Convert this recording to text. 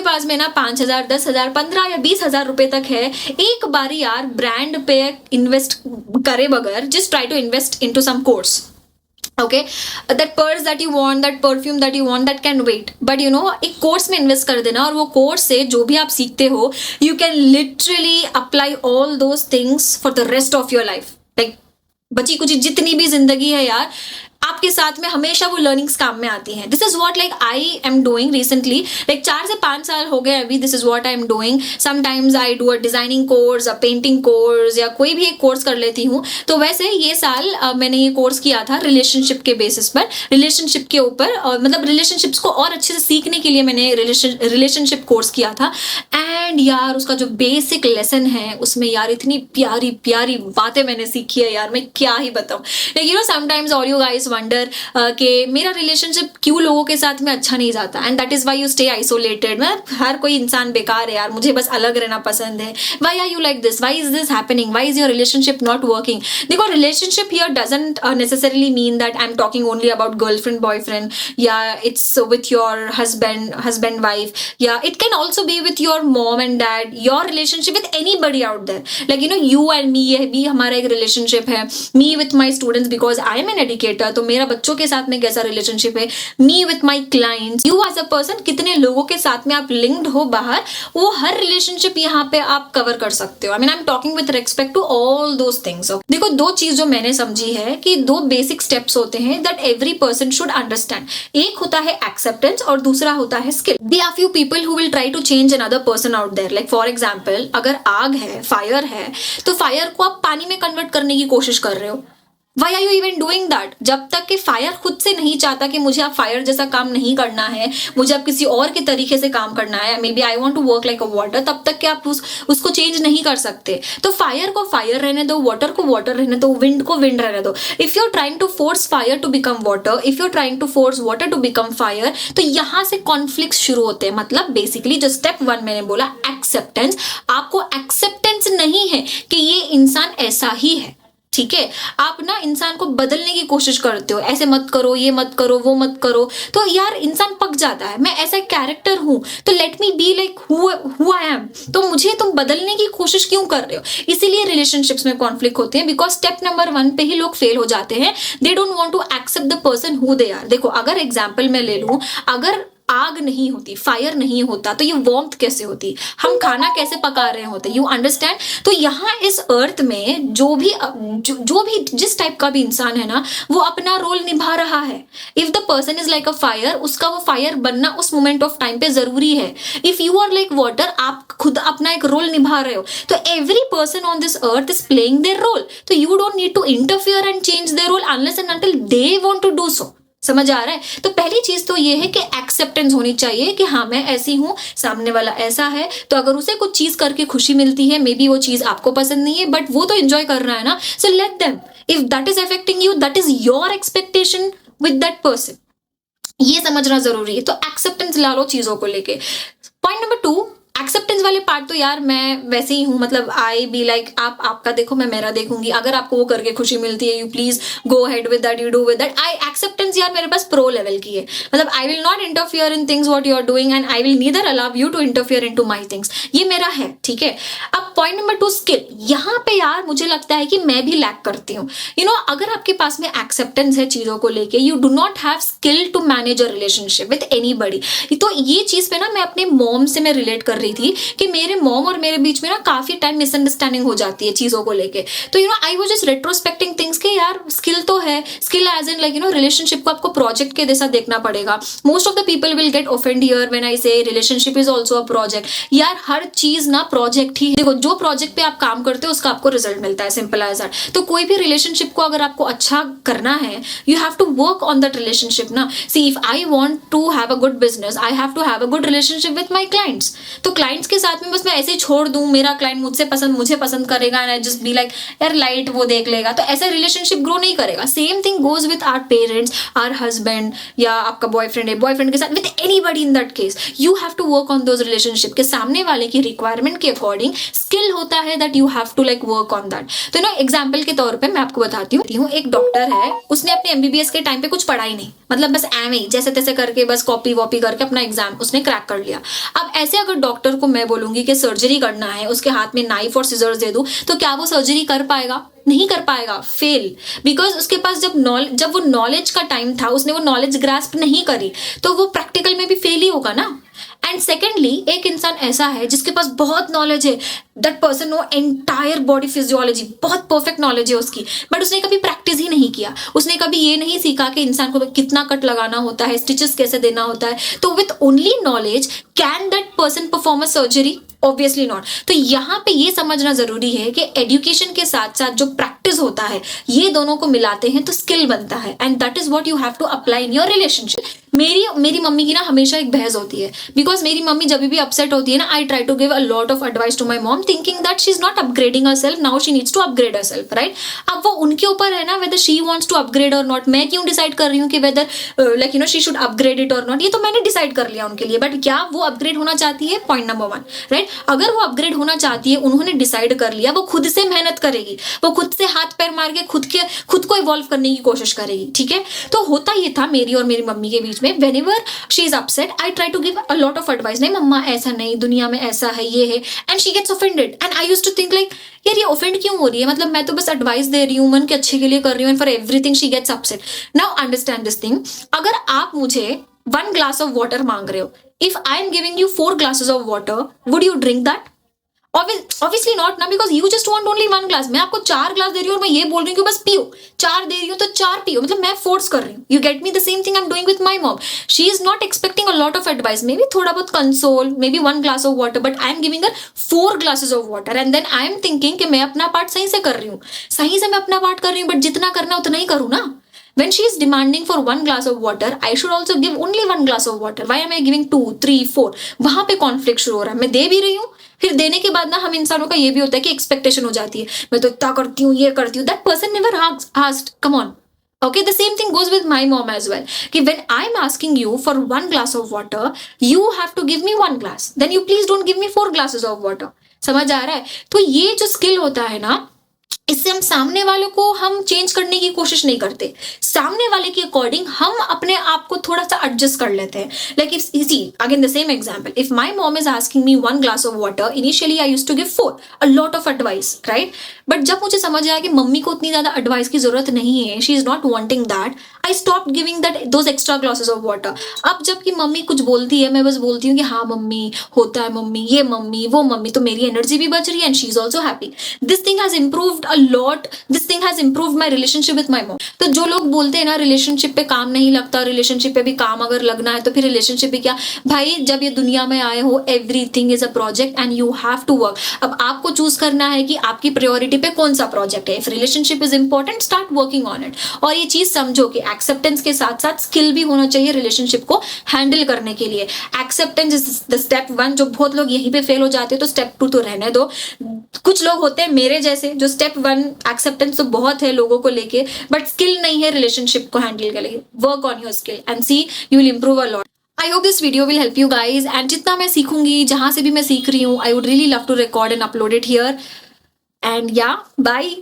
पास में ना 5,000, 10,000, 15 या 20,000 रुपए तक है, एक बारी यार ब्रांड पे इन्वेस्ट करे बगैर just try to invest into some course. Okay, that purse that you want, that perfume that you want, that can wait. But you know, एक कोर्स में इन्वेस्ट कर देना और वो कोर्स से जो भी आप सीखते हो, you can literally apply all those things for the rest of your life. Like बची कुछ जितनी भी जिंदगी है यार, आपके साथ में हमेशा वो लर्निंग्स काम में आती हैं. This is what like I am doing recently. Like 4 से 5 साल हो गए अभी. This is what I am doing. Sometimes I do a designing course, a painting course, या कोई भी एक कोर्स कर लेती हूँ. तो वैसे ये साल मैंने ये कोर्स किया था रिलेशनशिप के बेसिस पर, रिलेशनशिप के ऊपर, और मतलब रिलेशनशिप्स को और अच्छे से सीखने के लिए मैंने रिलेशनशिप कोर्स किया था. एंड यार उसका जो बेसिक लेसन है उसमें यार इतनी प्यारी प्यारी बातें मैंने सीखी है यार, मैं क्या ही बताऊं. Like you know sometimes all you guys wonder कि मेरा रिलेशनशिप क्यों लोगों के साथ में अच्छा नहीं जाता, and that is why you stay isolated. मैं हर कोई इंसान बेकार है यार, मुझे बस अलग रहना पसंद है. Why are you like this, why is this happening, why is your relationship not working. देखो relationship here doesn't necessarily mean that I am talking only about girlfriend boyfriend, या it's with your husband wife, या it can also be with your mom and dad, your relationship with anybody out there. Like you know you and me, ये भी हमारा एक relationship है. Me with my students because I am an educator, तो मेरा बच्चों के साथ में कैसा रिलेशनशिप है. Me with my clients, you as a person, कितने लोगों के साथ में आप लिंक्ड हो बाहर, वो हर रिलेशनशिप यहाँ पे आप कवर कर सकते हो. I mean I am talking with respect to all those things. देखो 2 चीज जो मैंने समझी है कि 2 बेसिक स्टेप्स होते हैं that every person should understand. एक होता है एक्सेप्टेंस और दूसरा होता है skill. There are few people who will try to change another person out there. Like for example, अगर आग है, फायर है, तो फायर को आप पानी में कन्वर्ट करने की कोशिश कर रहे हो. Why are you even doing that? जब तक कि फायर खुद से नहीं चाहता कि मुझे अब फायर जैसा काम नहीं करना है, मुझे अब किसी और के तरीके से काम करना है, maybe I want to work like a water, तब तक कि आप उसको चेंज नहीं कर सकते. तो फायर को फायर रहने दो, वाटर को वाटर रहने दो, विंड को विंड रहने दो. If you are trying to force fire to become water, if you are trying to force water to become fire, तो यहाँ से कॉन्फ्लिक्ट शुरू होते हैं. मतलब बेसिकली जो स्टेप 1 मैंने बोला एक्सेप्टेंस, आपको एक्सेप्टेंस नहीं है कि ये इंसान ऐसा ही है. ठीक है, आप ना इंसान को बदलने की कोशिश करते हो, ऐसे मत करो, ये मत करो, वो मत करो, तो यार इंसान पक जाता है. मैं ऐसा कैरेक्टर हूं तो let me be like who I am. तो मुझे तुम बदलने की कोशिश क्यों कर रहे हो? इसीलिए रिलेशनशिप्स में कॉन्फ्लिक्ट होते हैं, बिकॉज स्टेप नंबर 1 पे ही लोग फेल हो जाते हैं. They don't want to accept the person who they are. देखो अगर एग्जाम्पल मैं ले लूं, अगर आग नहीं होती, फायर नहीं होता, तो ये वार्मथ कैसे होती, हम खाना कैसे पका रहे होते, यू अंडरस्टैंड. तो यहाँ इस अर्थ में जो भी जिस टाइप का भी इंसान है ना, वो अपना रोल निभा रहा है. If the person is like a fire, उसका वो फायर बनना उस मोमेंट ऑफ टाइम पे जरूरी है. If you are like water, आप खुद अपना एक रोल निभा रहे हो. तो every person on this earth is playing their role. तो you don't need to interfere and change their role unless and until they want to do so. समझ आ रहा है? तो पहली चीज तो ये है कि एक्सेप्टेंस होनी चाहिए कि हाँ मैं ऐसी हूं, सामने वाला ऐसा है. तो अगर उसे कुछ चीज करके खुशी मिलती है, मे बी वो चीज आपको पसंद नहीं है, बट वो तो एंजॉय कर रहा है ना, so let them. If that is affecting you, that is your expectation with that person. ये समझना जरूरी है. तो एक्सेप्टेंस ला लो चीजों को लेके. पॉइंट नंबर 2, एक्सेप्टेंस वाले पार्ट तो यार मैं वैसे ही हूँ. मतलब आई बी लाइक आप आपका देखो, मैं मेरा देखूंगी. अगर आपको वो करके खुशी मिलती है, you please go ahead with that, you do with that. I acceptance यार मेरे पास प्रो लेवल की है. मतलब I will not interfere in things what you are doing, and I will neither allow you to interfere into my things. ये मेरा है. ठीक है. अब पॉइंट नंबर 2, स्किल. यहाँ पे यार मुझे लगता है कि मैं भी लैक करती हूँ. यू नो अगर आपके पास में एक्सेप्टेंस है चीजों को लेके, you do not have skill to manage a relationship with anybody. तो ये चीज पे ना मैं अपने मॉम से मैं रिलेट कर रही थी कि मेरे मॉम और मेरे बीच में ना काफी टाइम मिसअंडरस्टैंडिंग हो जाती है चीजों को लेके. तो you know I was just retrospecting things के यार स्किल तो है. Skill as in like you know relationship को आपको प्रोजेक्ट के जैसा देखना पड़ेगा. Most of the people will get offend here when I say relationship is also a project. यार हर चीज ना प्रोजेक्ट ही. देखो जो प्रोजेक्ट पे आप काम करते हो उसका आपको रिजल्ट मिलता है, सिंपल एज दैट. तो कोई भी रिलेशनशिप को अगर आपको अच्छा करना है, you have to work on that relationship ना. See if I want to have a good business, I have to have a good relationship with my clients. तो क्लाइंट्स के साथ में बस मैं ऐसे ही छोड़ दूं, मेरा क्लाइंट मुझे पसंद करेगा and I just be like यार लाइट वो देख लेगा, तो ऐसा रिलेशनशिप ग्रो नहीं करेगा. Same thing goes with our parents, our husband, या आपका बॉयफ्रेंड है, बॉयफ्रेंड के साथ, with anybody in that case. You have to work on those relationship के सामने वाले की रिक्वायरमेंट के अकॉर्डिंग. स्किल होता है that you have to like work on that. तो ना एग्जाम्पल के तौर पर मैं आपको बताती हूँ. एक डॉक्टर है, उसने अपने MBBS के टाइम पे कुछ पढ़ा ही नहीं. मतलब बस एम ही जैसे तैसे करके बस कॉपी वॉपी करके अपना एग्जाम उसने क्रैक कर लिया. अब ऐसे अगर डॉक्टर को मैं बोलूंगी कि सर्जरी करना है, उसके हाथ में नाइफ और सिजर्स दे दूं, तो क्या वो सर्जरी कर पाएगा? नहीं कर पाएगा, फेल। बिकॉज उसके पास जब वो नॉलेज का टाइम था, उसने वो नॉलेज ग्रास्प नहीं करी, तो वो प्रैक्टिकल में भी फेल ही होगा ना। एंड सेकेंडली, एक इंसान ऐसा है जिसके पास बहुत नॉलेज है, that person know entire body physiology, बहुत परफेक्ट नॉलेज है उसकी, बट उसने कभी प्रैक्टिस ही नहीं किया, उसने कभी ये नहीं सीखा कि इंसान को कितना कट लगाना होता है, स्टिचेस कैसे देना होता है। तो with only knowledge can that person perform a surgery? Obviously not. तो यहाँ पे ये समझना जरूरी है कि एजुकेशन के साथ साथ जो प्रैक्टिस होता है, ये दोनों को मिलाते हैं तो स्किल बनता है, and that is what you have to apply in your relationship. मेरी मम्मी की ना हमेशा एक बहस होती है, बिकॉज मेरी मम्मी जब भी अपसेट होती है ना, I try to give a lot of advice to my mom, thinking that she is not upgrading herself, now she needs to upgrade herself, right. अब वो उनके ऊपर है ना, whether she wants to upgrade और नॉट। मैं क्यों डिसाइड कर रही हूँ कि whether like she should upgrade it और नॉट, ये तो मैंने डिसाइड कर लिया उनके लिए। बट क्या वो अपग्रेड होना चाहती है? Point number 1, right. अगर वो अपग्रेड होना चाहती है, उन्होंने डिसाइड कर लिया, वो खुद से मेहनत करेगी, वो खुद से हाथ पैर मार के खुद को इवॉल्व करने की कोशिश करेगी, ठीक है। तो होता ये था मेरी और मेरी मम्मी के बीच में, whenever she is upset, I try to give a lot of advice, नहीं मम्मा ऐसा नहीं, दुनिया में ऐसा है, ये है, and she gets offended. And I used to think like, यार ये ऑफेंड क्यों हो रही है, मतलब मैं तो बस एडवाइस दे रही हूँ, मन के अच्छे के लिए कर रही हूँ, and for everything she gets upset. Now understand this thing, अगर आप मुझे 1 glass of water मांग रहे हो, if I am giving you 4 glasses of water, would you drink that? Obviously not ना, because you just want only 1 glass। मैं आपको 4 glass दे रही हूँ और मैं ये बोल रही हूँ कि बस पियो, 4 दे रही हूँ तो 4 पियो, मतलब मैं फोर्स कर रही हूँ। You get me? The same thing I'm doing with my mom. She is not expecting a lot of advice, maybe थोड़ा बहुत console, maybe 1 glass of water, but I am giving her 4 glasses of water, and then I am thinking कि मैं अपना part सही से कर रही हूँ, सही से मैं अपना पार्ट कर रही हूँ, बट जितना करना उतना ही करूँ ना। When she is demanding for 1 glass of water, I should also give only 1 glass of water. Why am I giving 2, 3, 4? वहां पे कॉन्फ्लिक्ट शुरू हो रहा है। मैं दे भी रही हूँ, फिर देने के बाद ना हम इंसानों का ये भी होता है कि एक्सपेक्टेशन हो जाती है, मैं तो इतना करती हूँ, ये करती हूँ। That person never asked, come on. Okay, the same thing goes with my mom as well. कि when I'm asking you for 1 glass of water, you have to give me 1 glass. Then you please don't give me 4 glasses of water. समझ आ रहा है? तो ये जो skill होता है ना, इससे हम सामने वालों को हम चेंज करने की कोशिश नहीं करते, सामने वाले के अकॉर्डिंग हम अपने आप को थोड़ा सा एडजस्ट कर लेते हैं। Like if easy again the same example, if my mom is asking me 1 glass of water, initially I used to give 4, a lot of advice, right. But जब मुझे समझ आया कि मम्मी को उतनी ज्यादा एडवाइस की जरूरत नहीं है, she is not wanting that, I stop giving that those extra glasses of water. अब जबकि मम्मी कुछ बोलती है, मैं बस बोलती हूँ कि हाँ मम्मी, होता है मम्मी, ये मम्मी, वो मम्मी, तो मेरी एनर्जी भी बच रही है and she is also happy. This thing has improved a lot, this thing has improved my relationship with my mom. तो जो लोग बोलते हैं ना रिलेशनशिप पे काम नहीं लगता, रिलेशनशिप पे भी काम अगर लगना है तो फिर रिलेशनशिप भी क्या भाई, जब ये दुनिया में आए हो, everything is a project and you have to work. अब आपको चूज करना है कि आपकी प्रायोरिटी पे कौन सा प्रोजेक्ट है। If relationship is important, start working on it. और ये चीज समझो कि एक्सेप्टेंस के साथ साथ स्किल भी होना चाहिए रिलेशनशिप को हैंडल करने के लिए। एक्सेप्टेंस इज द स्टेप 1, जो बहुत लोग यहीं पे फेल हो जाते हैं, तो स्टेप 2 तो रहने दो। कुछ लोग होते हैं मेरे जैसे जो स्टेप 1 एक्सेप्टेंस तो बहुत है लोगों को लेके, बट स्किल नहीं है रिलेशनशिप को हैंडल करने के लिए। Work on your skill and see you will improve a lot. I hope this video will help you guys, and जितना मैं सीखूंगी, जहां से भी मैं सीख रही हूँ, I would really love to record and upload it here. And या बाय।